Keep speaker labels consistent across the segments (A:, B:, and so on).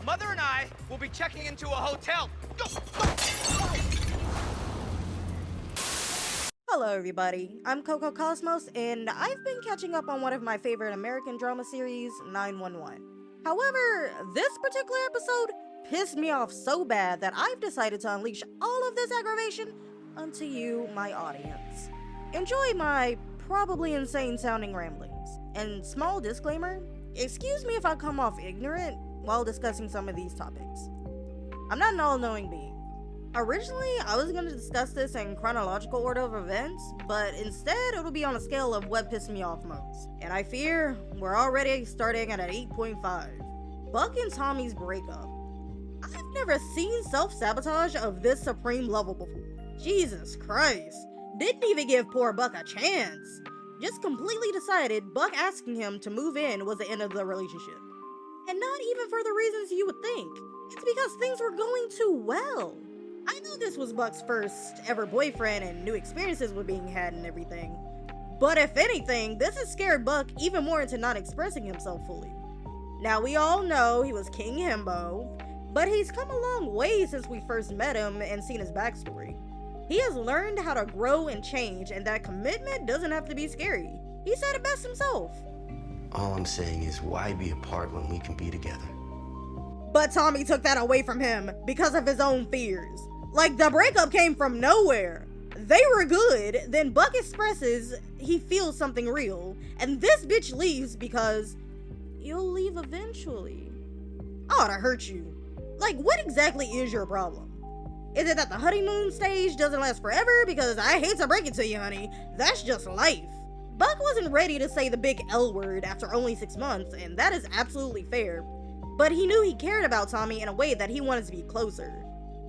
A: Mother and I will be checking into a hotel.
B: Hello everybody, I'm Coco Cosmos, and I've been catching up on one of my favorite American drama series, 911. However, this particular episode pissed me off so bad that I've decided to unleash all of this aggravation onto you, my audience. Enjoy my probably insane sounding ramblings. And small disclaimer, excuse me if I come off ignorant while discussing some of these topics. I'm not an all-knowing being. Originally, I was going to discuss this in chronological order of events, but instead it'll be on a scale of what pissed me off most. And I fear we're already starting at an 8.5. Buck and Tommy's breakup. I've never seen self-sabotage of this supreme level before. Jesus Christ. Didn't even give poor Buck a chance. Just completely decided Buck asking him to move in was the end of the relationship. And not even for the reasons you would think. It's because things were going too well. I know this was Buck's first ever boyfriend and new experiences were being had and everything. But if anything, this has scared Buck even more into not expressing himself fully. Now we all know he was King Himbo, but he's come a long way since we first met him and seen his backstory. He has learned how to grow and change, and that commitment doesn't have to be scary. He said it best himself.
C: All I'm saying is, why be apart when we can be together?
B: But Tommy took that away from him because of his own fears. Like, the breakup came from nowhere. They were good, then Buck expresses he feels something real, and this bitch leaves because you'll leave eventually. I oughta hurt you. Like, what exactly is your problem? Is it that the honeymoon stage doesn't last forever? Because I hate to break it to you, honey, that's just life. Buck wasn't ready to say the big L word after only 6 months, and that is absolutely fair. But he knew he cared about Tommy in a way that he wanted to be closer.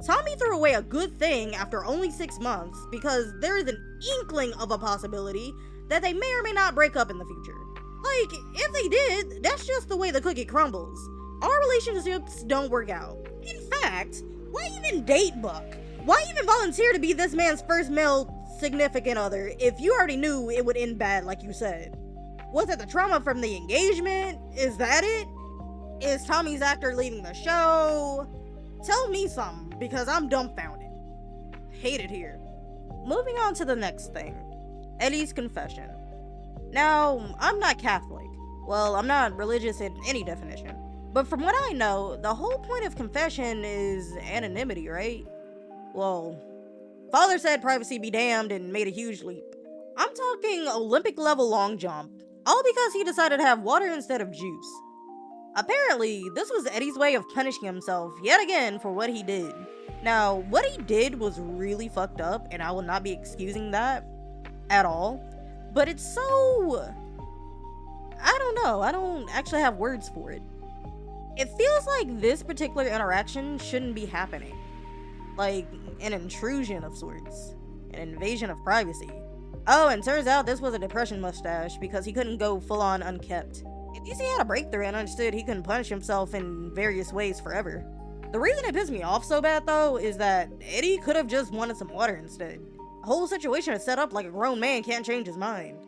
B: Tommy threw away a good thing after only 6 months because there is an inkling of a possibility that they may or may not break up in the future. Like, if they did, that's just the way the cookie crumbles. Our relationships don't work out. In fact, why even date Buck? Why even volunteer to be this man's first male significant other if you already knew it would end bad like you said? Was it the trauma from the engagement? Is that it? Is Tommy's actor leaving the show? Tell me something, because I'm dumbfounded. Hate it here. Moving on to the next thing. Eddie's confession. Now, I'm not Catholic. Well, I'm not religious in any definition. But from what I know, the whole point of confession is anonymity, right? Well, Father said privacy be damned and made a huge leap. I'm talking Olympic level long jump, all because he decided to have water instead of juice. Apparently, this was Eddie's way of punishing himself yet again for what he did. Now, what he did was really fucked up, and I will not be excusing that at all. But it's so... I don't know, I don't actually have words for it. It feels like this particular interaction shouldn't be happening. Like, an intrusion of sorts. An invasion of privacy. Oh, and turns out this was a depression mustache because he couldn't go full-on unkept. At least he had a breakthrough and understood he couldn't punish himself in various ways forever. The reason it pissed me off so bad though is that Eddie could have just wanted some water instead. The whole situation is set up like a grown man can't change his mind.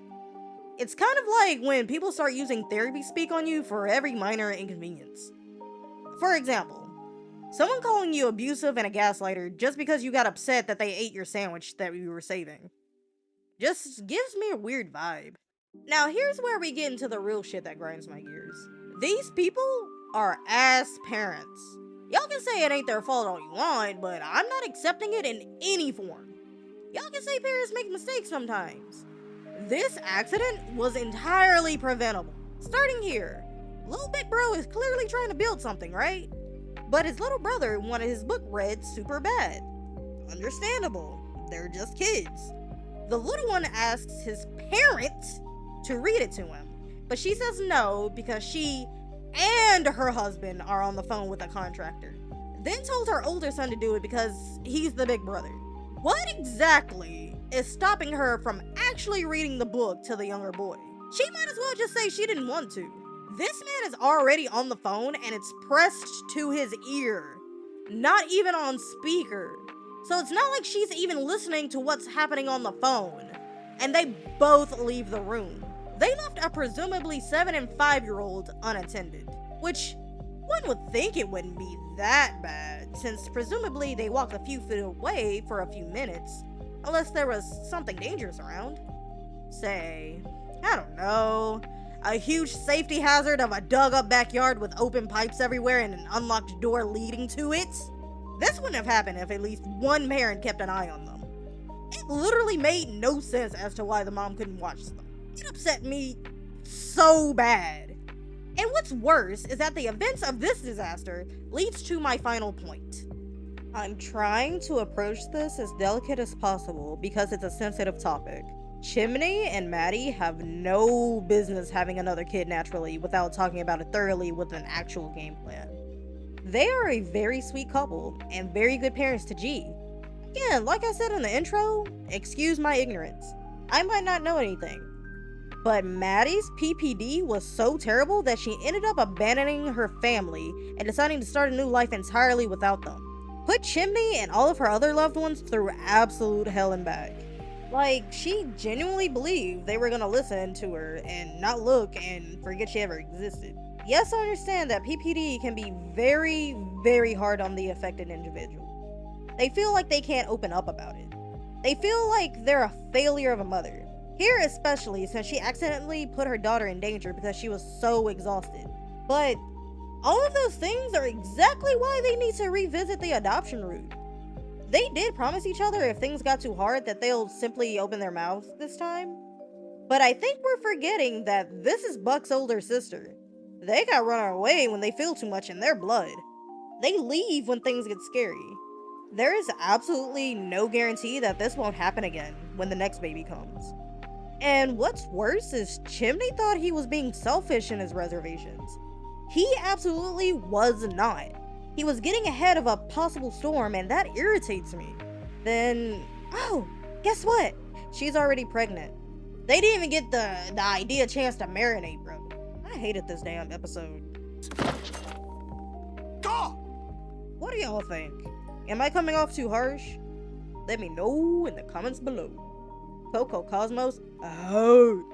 B: It's kind of like when people start using therapy speak on you for every minor inconvenience. For example, someone calling you abusive and a gaslighter just because you got upset that they ate your sandwich that you were saving. Just gives me a weird vibe. Now here's where we get into the real shit that grinds my gears. These people are ass parents. Y'all can say it ain't their fault all you want, but I'm not accepting it in any form. Y'all can say parents make mistakes sometimes. This accident was entirely preventable. Starting here, little big bro is clearly trying to build something, right? But his little brother wanted his book read super bad. Understandable, they're just kids. The little one asks his parent to read it to him, but she says no because she and her husband are on the phone with a contractor. Then told her older son to do it because he's the big brother. What exactly is stopping her from actually reading the book to the younger boy? She might as well just say she didn't want to. This man is already on the phone and it's pressed to his ear, not even on speaker. So it's not like she's even listening to what's happening on the phone. And they both leave the room. They left a presumably 7 and 5-year-old unattended, which One would think it wouldn't be that bad, since presumably they walked a few feet away for a few minutes, unless there was something dangerous around. Say, I don't know, a huge safety hazard of a dug-up backyard with open pipes everywhere and an unlocked door leading to it? This wouldn't have happened if at least one parent kept an eye on them. It literally made no sense as to why the mom couldn't watch them. It upset me so bad. And what's worse is that the events of this disaster leads to my final point. I'm trying to approach this as delicate as possible because it's a sensitive topic. Chimney and Maddie have no business having another kid naturally without talking about it thoroughly with an actual game plan. They are a very sweet couple and very good parents to G. Again, like I said in the intro, excuse my ignorance. I might not know anything. But Maddie's PPD was so terrible that she ended up abandoning her family and deciding to start a new life entirely without them. Put Chimney and all of her other loved ones through absolute hell and back. Like, she genuinely believed they were gonna listen to her and not look and forget she ever existed. Yes, I understand that PPD can be very, very hard on the affected individual. They feel like they can't open up about it. They feel like they're a failure of a mother. Here especially, since she accidentally put her daughter in danger because she was so exhausted. But all of those things are exactly why they need to revisit the adoption route. They did promise each other if things got too hard that they'll simply open their mouths this time. But I think we're forgetting that this is Buck's older sister. They got run away when they feel too much in their blood. They leave when things get scary. There is absolutely no guarantee that this won't happen again when the next baby comes. And what's worse is Chimney thought he was being selfish in his reservations. He absolutely was not. He was getting ahead of a possible storm, and that irritates me. Then, oh, guess what? She's already pregnant. They didn't even get the idea chance to marinate, bro. I hated this damn episode.
A: Go!
B: What do y'all think? Am I coming off too harsh? Let me know in the comments below. Coco Cosmos out.